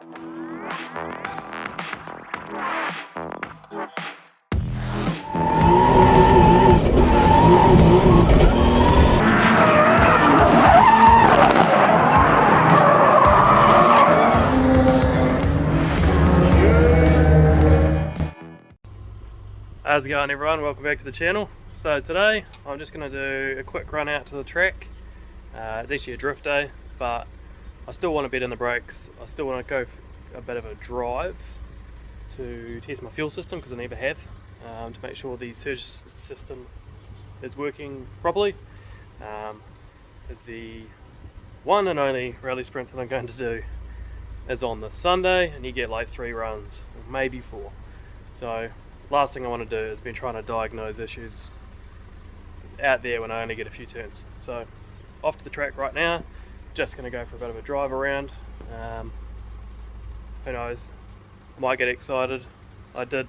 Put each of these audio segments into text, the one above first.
How's it going, everyone? Welcome back to the channel. So today I'm just going to do a quick run out to the track. It's actually a drift day, but I still want to bed in the brakes. I still want to go for a bit of a drive to test my fuel system, because I never have, to make sure the surge system is working properly. Is the one and only rally sprint that I'm going to do is on this Sunday, and you get like 3 runs, or maybe 4. So last thing I want to do is been trying to diagnose issues out there when I only get a few turns. So off to the track right now, just going to go for a bit of a drive around. Who knows, might get excited. I did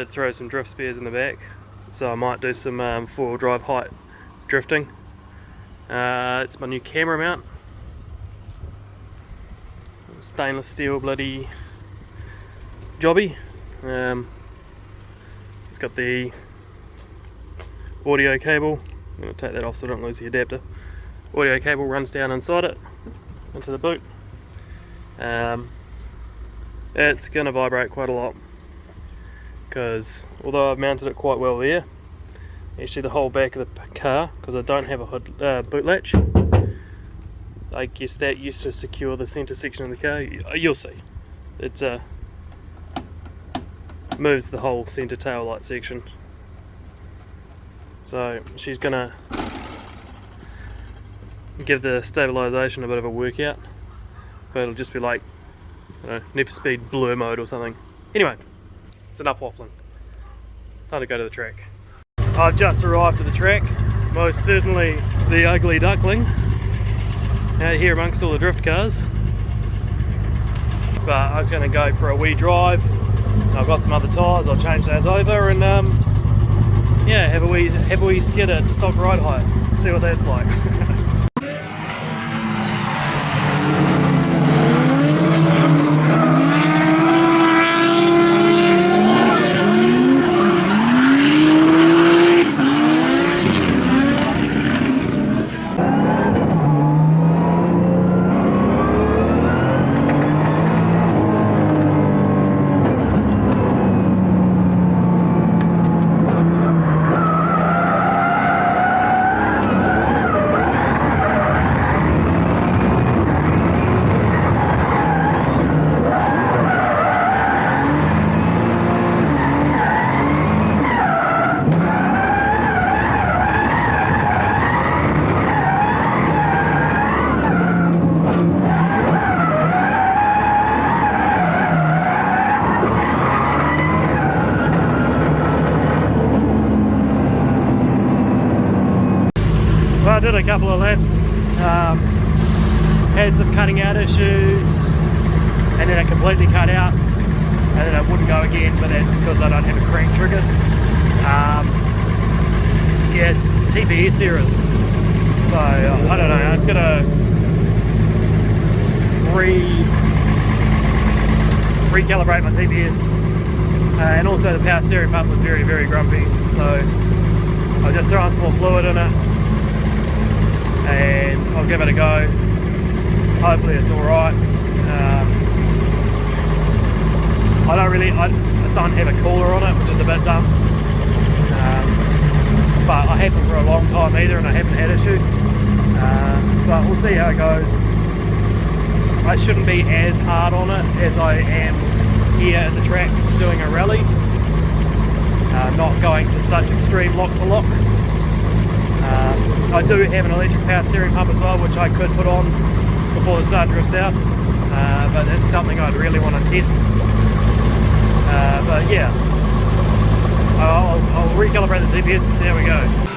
throw some drift spares in the back, so I might do some 4-wheel drive height drifting. It's my new camera mount, stainless steel bloody jobby. Got the audio cable. I'm going to take that off so I don't lose the adapter. Audio cable runs down inside it into the boot. It's going to vibrate quite a lot, because although I've mounted it quite well there, actually the whole back of the car, because I don't have a hood, boot latch, I guess that used to secure the centre section of the car. You'll see. It's moves the whole centre tail light section, so she's gonna give the stabilisation a bit of a workout, but it'll just be like, I don't know, Need for Speed blur mode or something. Anyway, it's enough waffling, time to go to the track. I've just arrived at the track, most certainly the ugly duckling out here amongst all the drift cars, but I was going to go for a wee drive. I've got some other tyres, I'll change those over, and yeah, have a wee skid at stock ride height, see what that's like. Well, I did a couple of laps, had some cutting out issues, and then it completely cut out, and then it wouldn't go again, but that's because I don't have a crank trigger. Yeah, it's TPS errors, so I don't know, it's gonna recalibrate my TPS, and also the power steering pump was very, very grumpy, so I'll just throw in some more fluid in it, and I'll give it a go. Hopefully it's alright. I don't have a cooler on it, which is a bit dumb, but I haven't for a long time either, and I haven't had issue, but we'll see how it goes. I shouldn't be as hard on it as I am here at the track doing a rally, not going to such extreme lock to lock. I do have an electric power steering pump as well, which I could put on before the start drifts out, but that's something I'd really want to test. But yeah, I'll recalibrate the TPS and see how we go.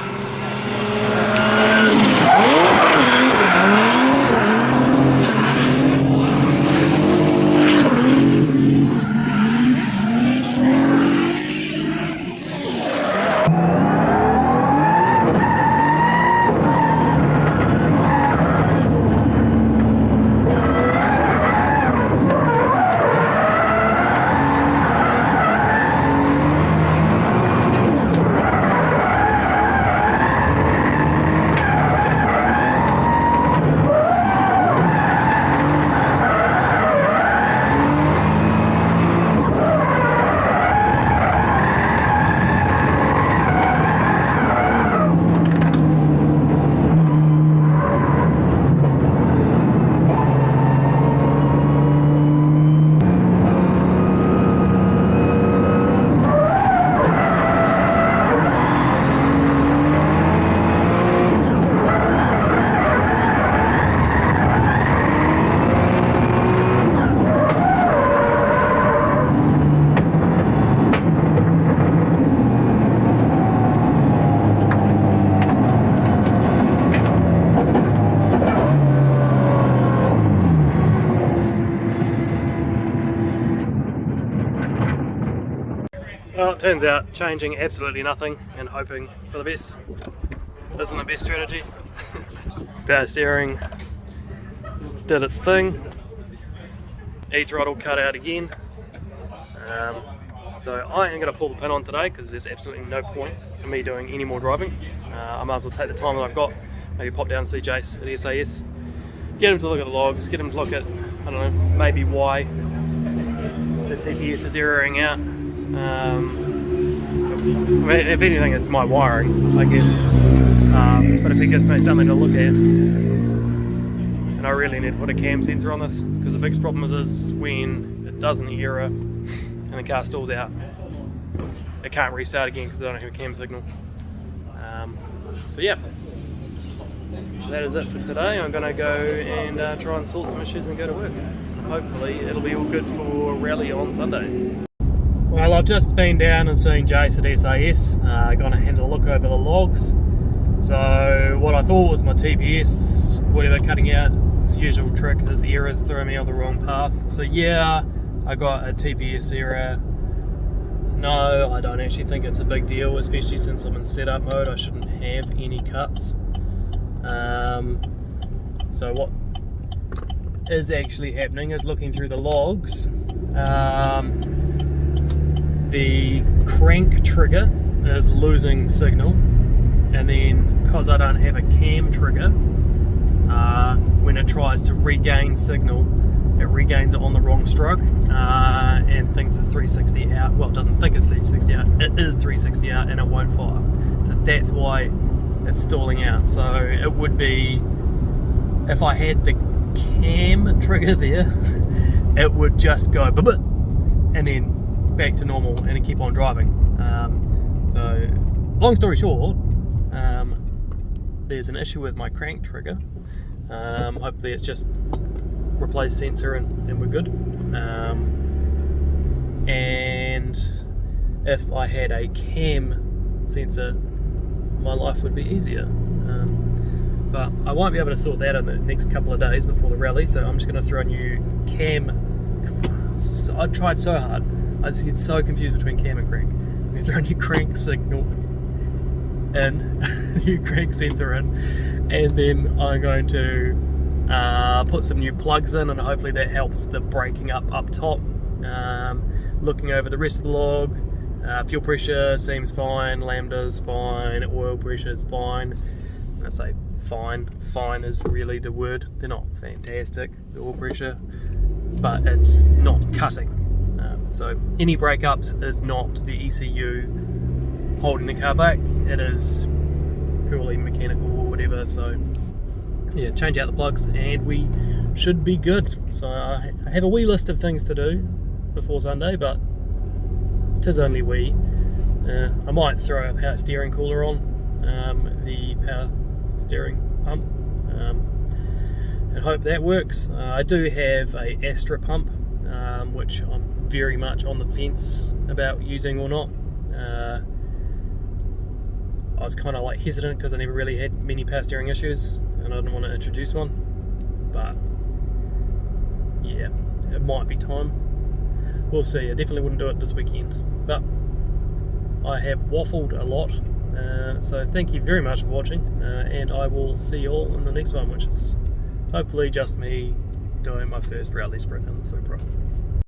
Well, it turns out changing absolutely nothing and hoping for the best isn't the best strategy. Power steering did its thing. E-throttle cut out again. So I am going to pull the pin on today because there's absolutely no point in me doing any more driving. I might as well take the time that I've got, maybe pop down and see Jace at SAS, get him to look at the logs, get him to look at, I don't know, maybe why the TPS is erroring out. I mean, if anything, it's my wiring, I guess. But if he gives me something to look at, and I really need to put a cam sensor on this, because the biggest problem is when it doesn't error and the car stalls out, it can't restart again because I don't have a cam signal. So yeah, that is it for today. I'm going to go and try and sort some issues and go to work. Hopefully it'll be all good for rally on Sunday. Well, I've just been down and seen Jace at SAS, going to have a look over the logs. So what I thought was my TPS, whatever, cutting out, the usual trick, his errors throwing me on the wrong path. So yeah, I got a TPS error. No, I don't actually think it's a big deal, especially since I'm in setup mode. I shouldn't have any cuts. So what is actually happening is, looking through the logs, the crank trigger is losing signal, and then because I don't have a cam trigger, when it tries to regain signal, it regains it on the wrong stroke and thinks it's 360 out. Well, it doesn't think it's 360 out, it is 360 out, and it won't fire. So that's why it's stalling out. So it would be, if I had the cam trigger there, it would just go and then back to normal and keep on driving. So long story short, there's an issue with my crank trigger. Hopefully it's just replace sensor and we're good. And if I had a cam sensor, my life would be easier. But I won't be able to sort that in the next couple of days before the rally, so I'm just going to throw a new cam. I tried so hard. I just get so confused between cam and crank. I'm going to throw a new crank signal in, new crank sensor in, and then I'm going to put some new plugs in, and hopefully that helps the braking up top. Looking over the rest of the log, fuel pressure seems fine, lambda's fine, oil pressure is fine. When I say fine, fine is really the word. They're not fantastic, the oil pressure, but it's not cutting. So any breakups is not the ECU holding the car back, it is purely mechanical or whatever. So yeah, change out the plugs and we should be good. So I have a wee list of things to do before Sunday, but 'tis only wee. I might throw a power steering cooler on the power steering pump and hope that works. I do have a Astra pump, which I'm very much on the fence about using or not. I was kind of like hesitant because I never really had many power steering issues and I didn't want to introduce one, but yeah, it might be time. We'll see. I definitely wouldn't do it this weekend, but I have waffled a lot, so thank you very much for watching, and I will see you all in the next one, which is hopefully just me doing my first rally sprint in the Supra.